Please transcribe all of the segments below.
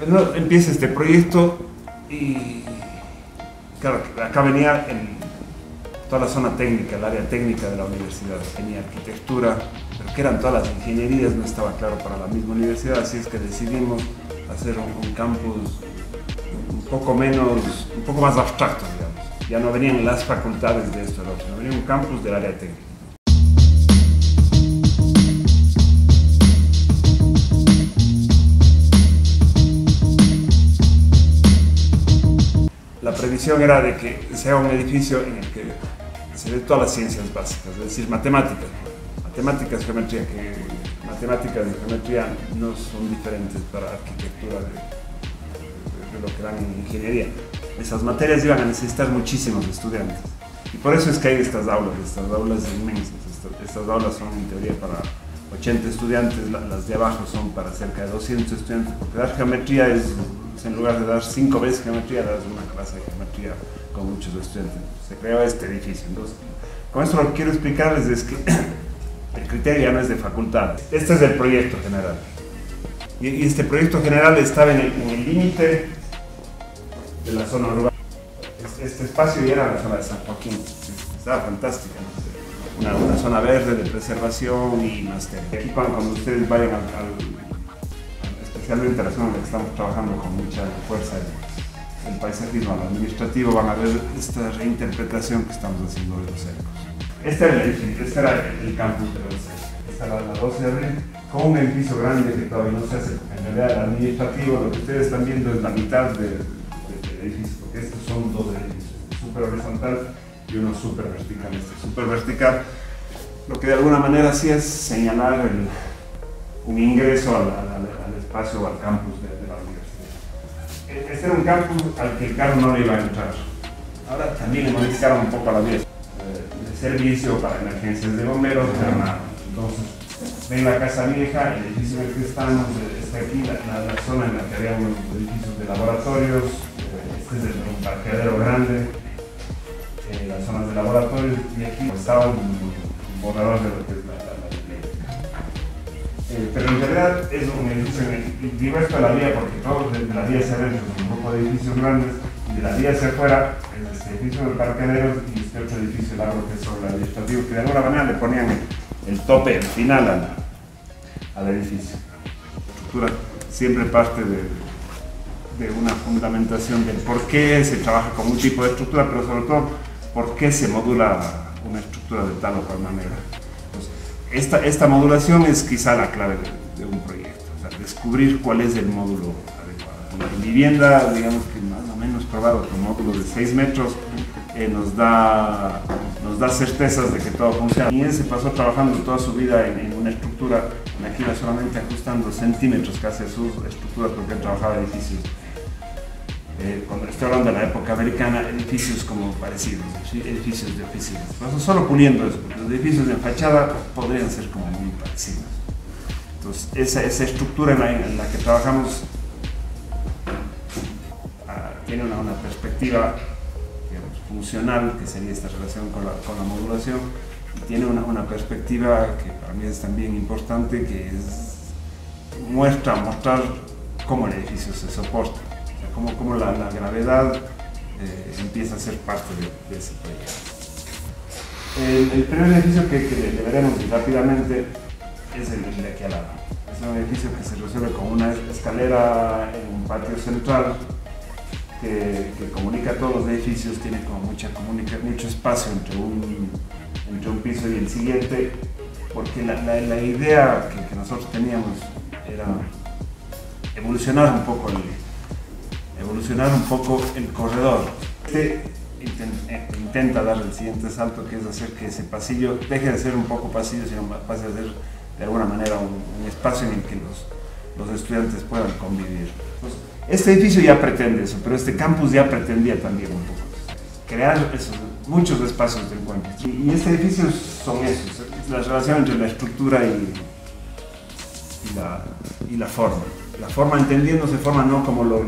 Bueno, empieza este proyecto y claro, acá venía toda la zona técnica, el área técnica de la universidad, venía arquitectura, pero que eran todas las ingenierías, no estaba claro para la misma universidad, así es que decidimos hacer un campus un poco más abstracto, digamos. Ya no venían las facultades de esto, sino venía un campus del área técnica. La previsión era de que sea un edificio en el que se dé todas las ciencias básicas, es decir, matemáticas y geometría, que matemáticas y geometría no son diferentes para arquitectura de lo que dan en ingeniería. Esas materias iban a necesitar muchísimos estudiantes y por eso es que hay estas aulas inmensas. Estas aulas son en teoría para 80 estudiantes, las de abajo son para cerca de 200 estudiantes, porque dar geometría es, en lugar de dar 5 veces geometría, das una clase de geometría con muchos estudiantes. Se creó este edificio. Entonces, con esto lo que quiero explicarles es que el criterio ya no es de facultad. Este es el proyecto general. Y este proyecto general estaba en el límite de la zona urbana. Este espacio ya era la zona de San Joaquín. Estaba fantástica, ¿no? Una zona verde de preservación y más que aquí cuando ustedes vayan especialmente a la zona en la que estamos trabajando con mucha fuerza el paisajismo administrativo, van a ver esta reinterpretación que estamos haciendo de los cercos. Este era el campus de los cercos. Esta era la 12 de abril, con un edificio grande que todavía no se hace. En realidad el administrativo, lo que ustedes están viendo es la mitad del edificio, porque estos son dos edificios, súper horizontal y uno súper vertical. Este súper vertical, lo que de alguna manera sí es señalar un ingreso al espacio o al campus de la universidad. Este era un campus al que el carro no le iba a entrar. Ahora también le modificaron un poco a la vía. De servicio para emergencias de bomberos, pero nada. Entonces, ven la casa vieja, el edificio en el que estamos, está aquí la zona en la que había unos edificios de laboratorios, este es un parqueadero grande, las zonas de laboratorios, y aquí estaba un borrador de lo que es la pero en realidad es un edificio diverso de la vía, porque todos de la vía hacia adentro son un grupo de edificios grandes, y de la vía hacia afuera es este edificio de parqueaderos y este otro edificio largo que es sobre el administrativo, que de alguna manera le ponían el tope, el final al edificio. La estructura siempre parte de una fundamentación del por qué se trabaja con un tipo de estructura, pero sobre todo por qué se modula una estructura de tal o cual manera. Esta modulación es quizá la clave de un proyecto, o sea, descubrir cuál es el módulo adecuado. En vivienda, digamos que más o menos probar otro módulo de 6 metros nos da certezas de que todo funciona. Y él se pasó trabajando toda su vida en una estructura, aquí va solamente ajustando centímetros casi a su estructura, porque él trabajaba edificios. Cuando estoy hablando de la época americana, edificios como parecidos, ¿sí? Edificios de oficinas. Solo puliendo eso, porque los edificios de fachada podrían ser como muy parecidos. Entonces, esa estructura en la que trabajamos tiene una perspectiva, digamos, funcional, que sería esta relación con la modulación, y tiene una perspectiva que para mí es también importante, que es mostrar cómo el edificio se soporta. Cómo la gravedad empieza a ser parte de ese proyecto. El primer edificio que le veremos rápidamente es el de aquí al lado. Es un edificio que se resuelve con una escalera en un patio central que comunica todos los edificios, tiene como mucho espacio entre un piso y el siguiente, porque la idea que nosotros teníamos era evolucionar un poco el corredor. Intenta dar el siguiente salto, que es hacer que ese pasillo deje de ser un poco pasillo, sino pase a ser de alguna manera un espacio en el que los estudiantes puedan convivir. Entonces, este edificio ya pretende eso, pero este campus ya pretendía también un poco crear muchos espacios de encuentro. Y este edificio son esos, es la relación entre la estructura y la forma. La forma entendiéndose forma no como lo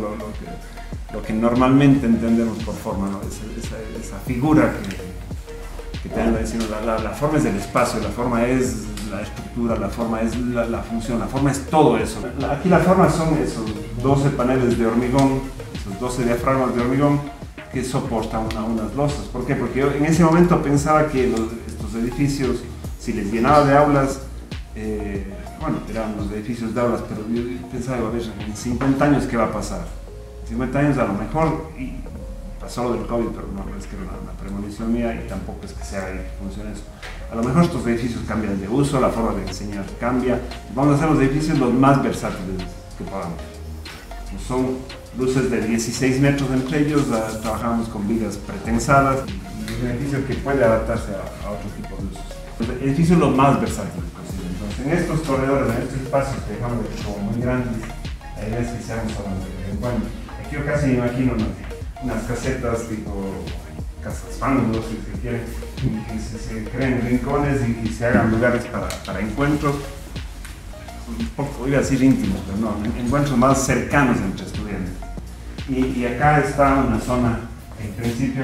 que normalmente entendemos por forma, ¿no? Esa figura que tenemos, sino la forma es el espacio, la forma es la estructura, la forma es la función, la forma es todo eso. Aquí la forma son esos 12 paneles de hormigón, esos 12 diafragmas de hormigón que soportan unas losas. ¿Por qué? Porque yo en ese momento pensaba que estos edificios, si les llenaba de aulas, bueno, eran los edificios de aulas, pero yo pensaba, a ver, en 50 años, ¿qué va a pasar? 50 años a lo mejor, y pasó lo del COVID, pero no es que era una premonición mía y tampoco es que se haga y que funcione eso. A lo mejor estos edificios cambian de uso, la forma de enseñar cambia. Vamos a hacer los edificios los más versátiles que podamos. Son luces de 16 metros entre ellos, trabajamos con vigas pretensadas y es un edificio que puede adaptarse a otro tipo de usos. El edificio es lo más versátil posible. Entonces, en estos corredores, en estos espacios que dejamos como muy grandes, la idea es que seamos zonas de encuentro. Aquí yo casi me imagino unas casetas tipo casas fangos, si se quiere, que se creen rincones y se hagan lugares para encuentros, un poco, iba a decir íntimos, pero no, encuentros más cercanos entre estudiantes. Y acá está una zona, en principio,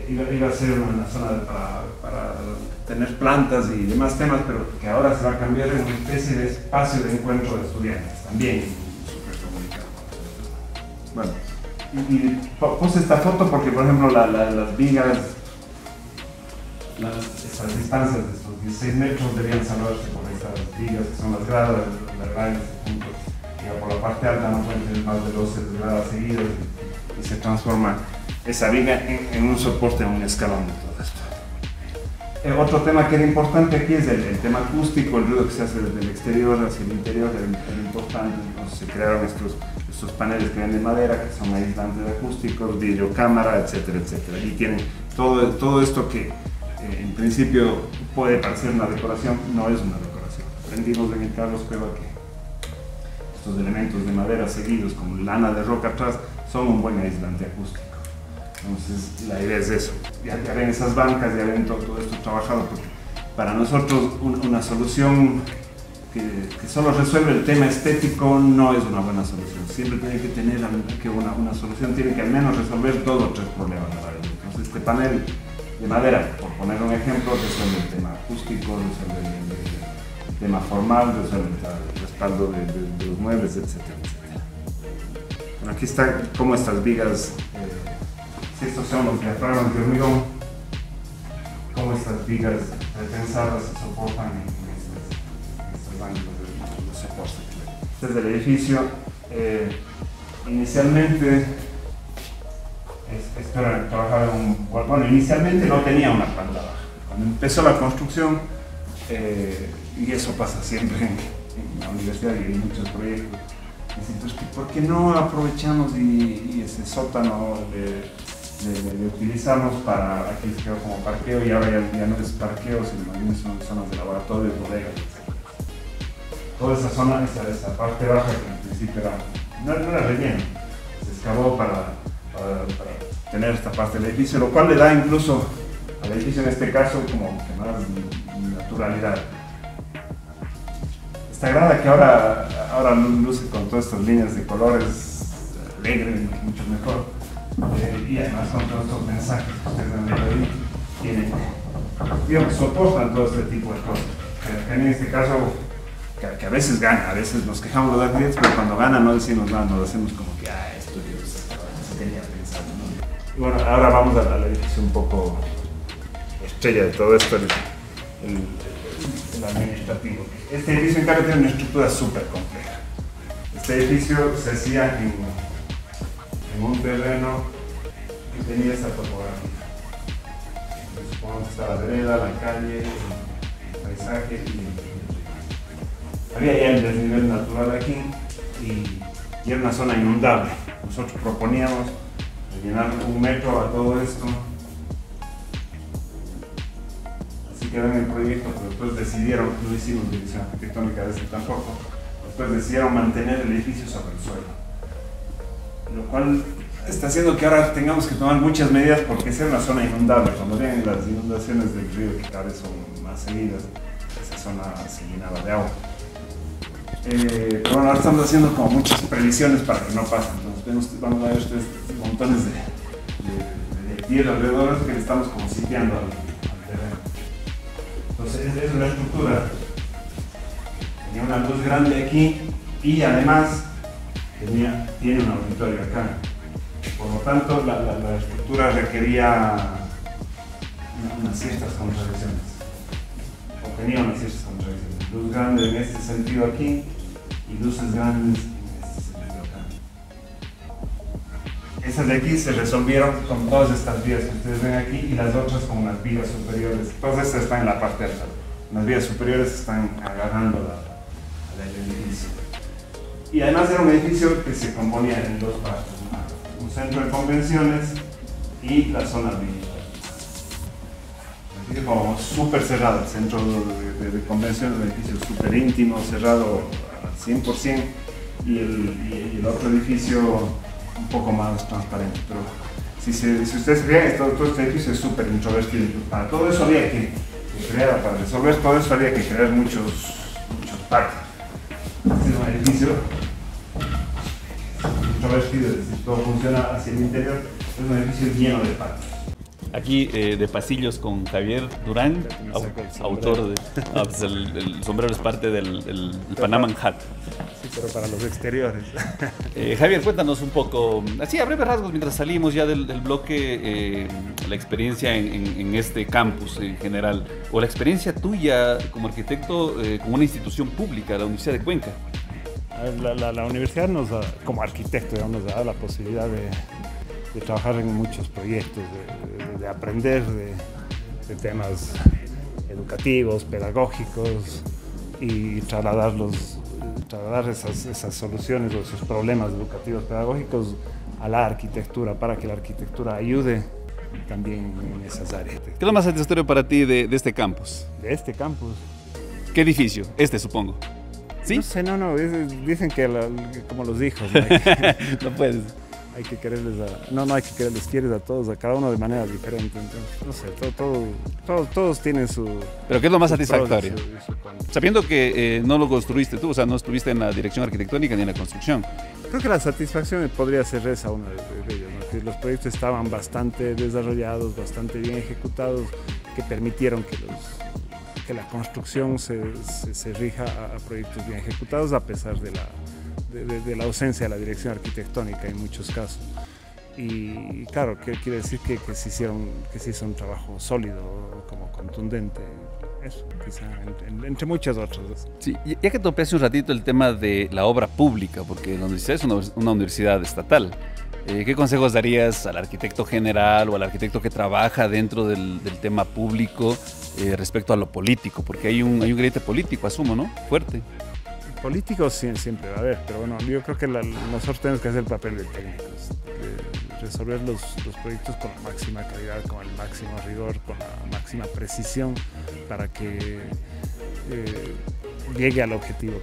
iba a ser una zona para tener plantas y demás temas, pero que ahora se va a cambiar en una especie de espacio de encuentro de estudiantes, también súper comunicado. Bueno, y puse esta foto porque, por ejemplo, las vigas, estas distancias de estos 16 metros debían salvarse por estas vigas, que son las gradas, la grada en este punto, y por la parte alta no pueden tener más de 12 gradas seguidas y se transforma esa viga en un soporte, en un escalón de todo esto. Otro tema que era importante aquí es el tema acústico, el ruido que se hace desde el exterior hacia el interior era importante. Entonces se crearon estos paneles que vienen de madera, que son aislantes acústicos, videocámara, etcétera, etcétera. Y tienen todo esto que en principio puede parecer una decoración, no es una decoración. Aprendimos en el Carlos Cueva que estos elementos de madera seguidos con lana de roca atrás son un buen aislante acústico. Entonces la idea es eso, ya ven esas bancas, ya ven todo esto trabajado, porque para nosotros una solución que solo resuelve el tema estético no es una buena solución. Siempre tiene que tener una solución, tiene que al menos resolver 2 o 3 problemas. Entonces este panel de madera, por poner un ejemplo, resuelve el tema acústico, resuelve el tema formal, resuelve el respaldo de los muebles, etcétera, etcétera. Bueno, aquí está cómo estas vigas, si estos son los diafragmas de hormigón, cómo estas vigas pretensadas se soportan en estos bancos de soporte. Desde el edificio, inicialmente, bueno, inicialmente no tenía una planta baja. Cuando empezó la construcción, y eso pasa siempre en la universidad y en muchos proyectos, entonces, ¿por qué no aprovechamos y ese sótano le utilizamos para, aquí se quedó como parqueo y ahora ya no es parqueo, sino más bien son zonas de laboratorio, bodegas, etc. Toda esa zona, esa parte baja que en principio no era relleno, se excavó para tener esta parte del edificio, lo cual le da incluso al edificio en este caso como que más naturalidad. Esta grada que ahora luce con todas estas líneas de colores alegre, mucho mejor. Y además con todos estos mensajes que ustedes han leído ahí, digamos, soportan todo este tipo de cosas. Que en este caso, que a veces gana, a veces nos quejamos de los arquitectos, pero cuando gana no decimos nada, nos hacemos como que, esto yo se tenía pensado, ¿no? Y bueno, ahora vamos al edificio un poco estrella de todo esto, el administrativo. Este edificio en cambio tiene una estructura súper compleja. Este edificio se hacía en un terreno que tenía esa topografía. Supongamos que está la vereda, la calle, el paisaje y había ya el desnivel natural aquí y era una zona inundable. Nosotros proponíamos llenar 1 metro a todo esto. Así quedó en el proyecto, pero después decidieron, no hicimos división arquitectónica de este tampoco, después decidieron mantener el edificio sobre el suelo. Lo cual está haciendo que ahora tengamos que tomar muchas medidas porque es una zona inundable. Cuando vienen las inundaciones del río, que cada vez son más seguidas, esa zona se llenaba de agua. Pero bueno, ahora estamos haciendo como muchas previsiones para que no pase. Entonces vamos a ver estos montones de tierra alrededor que le estamos como sitiando al terreno. Entonces es una estructura. Tenía una luz grande aquí Y además tiene un auditorio acá. Por lo tanto, la estructura requería unas ciertas contradicciones. O tenía unas ciertas contradicciones. Luz grande en este sentido aquí y luces grandes en este sentido acá. Esas de aquí se resolvieron con todas estas vías que ustedes ven aquí y las otras con unas vías superiores. Todas estas están en la parte alta. Las vías superiores están agarrando al edificio. Y además era un edificio que se componía en dos partes, un centro de convenciones y la zona militar. Un edificio como súper cerrado, el centro de convenciones, un edificio súper íntimo, cerrado al 100%, y el otro edificio un poco más transparente. Pero si ustedes se fijan, todo este edificio es súper introvertido. Para todo eso había que crear, para resolver todo eso había que crear muchos patios. Este es un edificio introvertido, es decir, todo funciona hacia el interior, es un edificio lleno de patios. Aquí de pasillos con Javier Durán, autor de... pues el sombrero es parte del Panama Hat. Sí, pero para los exteriores. Javier, cuéntanos un poco, así a breves rasgos, mientras salimos ya del bloque, la experiencia en este campus en general, o la experiencia tuya como arquitecto con una institución pública, la Universidad de Cuenca. La universidad como arquitecto, nos da la posibilidad de trabajar en muchos proyectos, de aprender de temas educativos, pedagógicos y trasladar esas soluciones o esos problemas educativos pedagógicos a la arquitectura para que la arquitectura ayude también en esas áreas. ¿Qué es lo más satisfactorio para ti de este campus? De este campus. ¿Qué edificio? Este, supongo. ¿Sí? No sé, dicen que como los hijos, ¿no? No puedes. Hay que quererles no hay que quererles, quieres a todos, a cada uno de manera diferente. Entonces, no sé, todos tienen su... ¿Pero qué es lo más satisfactorio? Su Sabiendo que no lo construiste tú, o sea, no estuviste en la dirección arquitectónica ni en la construcción. Creo que la satisfacción podría ser esa una de ellos, ¿no? Que los proyectos estaban bastante desarrollados, bastante bien ejecutados, que permitieron que la construcción se rija a proyectos bien ejecutados a pesar de la ausencia de la dirección arquitectónica en muchos casos. Y claro, quiere decir que se hizo un trabajo sólido, como contundente, eso, quizá, entre muchas otras. Sí, ya que topeaste un ratito el tema de la obra pública, porque la universidad es una universidad estatal, ¿qué consejos darías al arquitecto general o al arquitecto que trabaja dentro del tema público respecto a lo político? Porque hay un griete político, asumo, ¿no? Fuerte. Políticos siempre va a haber, pero bueno, yo creo que nosotros tenemos que hacer el papel de técnicos, de resolver los proyectos con la máxima calidad, con el máximo rigor, con la máxima precisión, para que llegue al objetivo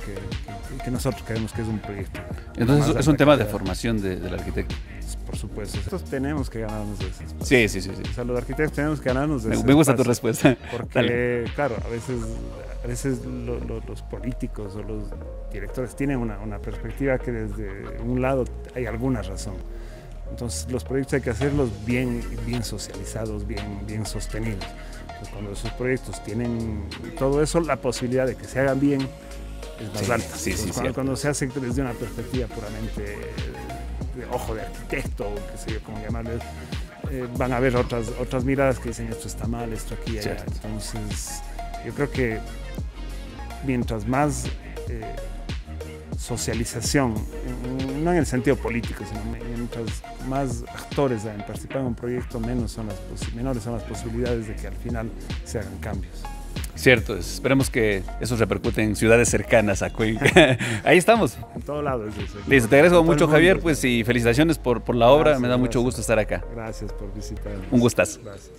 que nosotros queremos, que es un proyecto. Entonces es un tema de formación del arquitecto. Por supuesto, nosotros tenemos que ganarnos de eso. Sí. O sea, los arquitectos tenemos que ganarnos de eso. Me gusta tu respuesta. Porque, claro, a veces los políticos o los directores tienen una perspectiva que desde un lado hay alguna razón. Entonces, los proyectos hay que hacerlos bien socializados, bien sostenidos. Entonces, cuando esos proyectos tienen todo eso, la posibilidad de que se hagan bien es más alta. Cuando se hace desde una perspectiva puramente de ojo de arquitecto, o qué sé yo, cómo llamarle, van a haber otras miradas que dicen esto está mal, esto aquí y allá. Entonces, yo creo que mientras más socialización, no en el sentido político, sino mientras más actores deben participar en un proyecto, menores son las posibilidades de que al final se hagan cambios. Cierto, esperemos que eso repercute en ciudades cercanas a Cuenca. Ahí estamos. En todo lado es eso. Listo, te agradezco mucho, Javier, pues, y felicitaciones por la obra. Me da mucho gusto estar acá. Gracias por visitarnos. Un gustazo. Gracias.